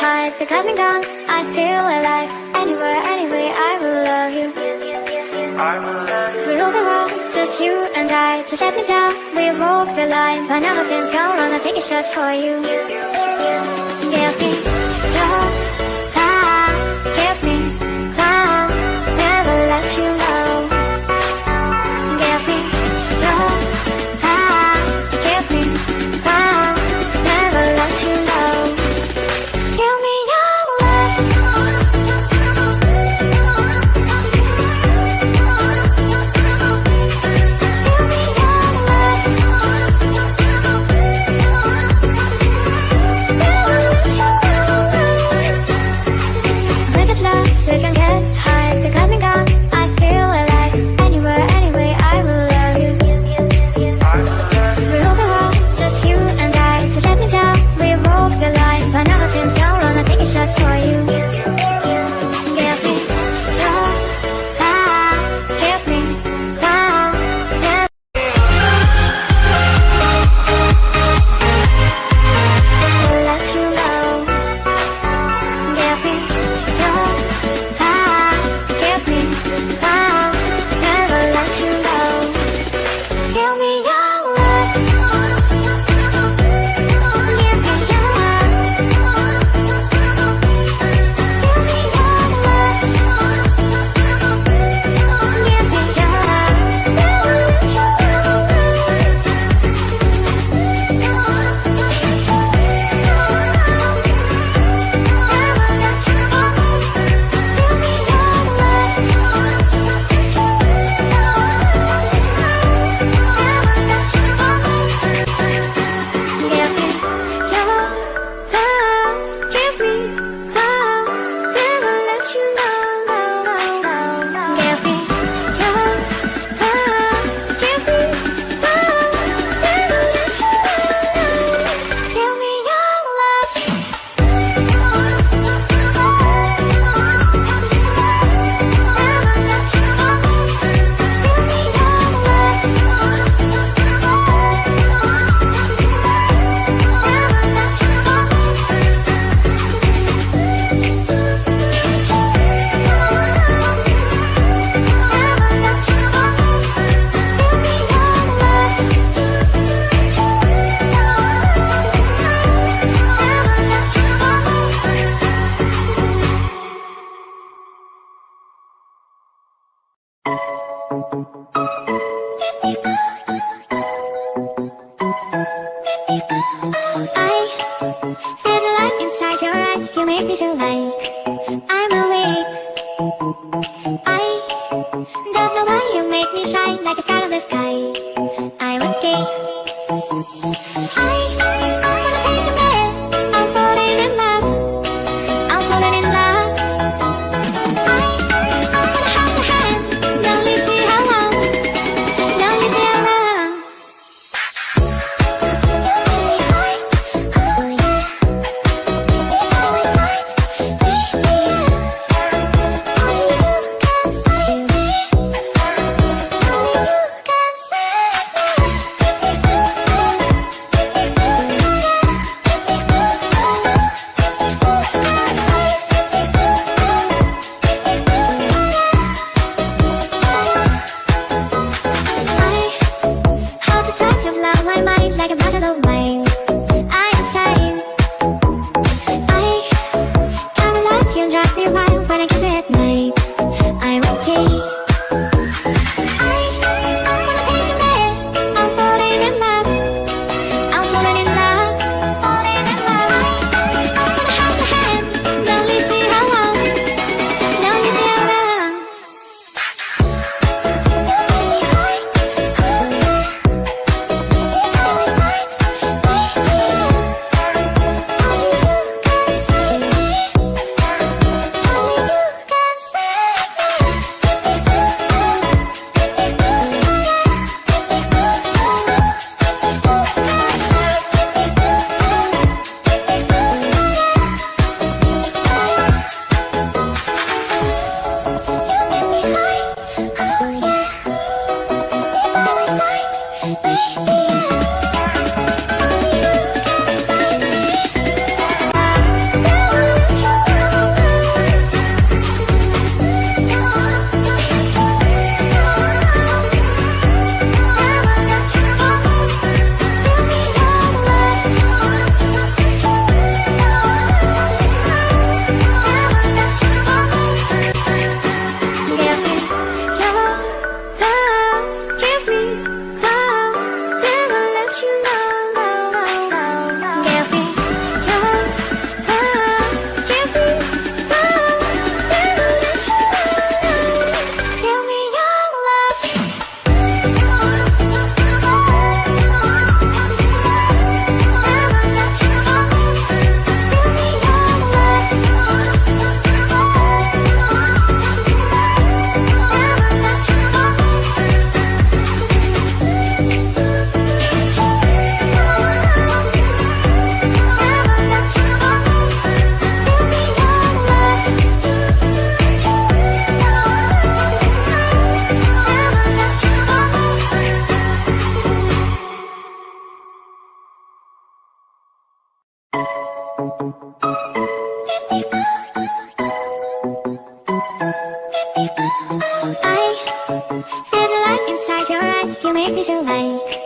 hide the clouds been gone. I feel alive. Anywhere, anyway, I will love you. We rule the world, just you and I. Just let me down, we walk the line. But now the things go wrong, I'll take a shot for you. Give me love, give me love, never let you know. Give me love, give me love, never let you know. Give me your love. I see the light inside your eyes. You make me feel like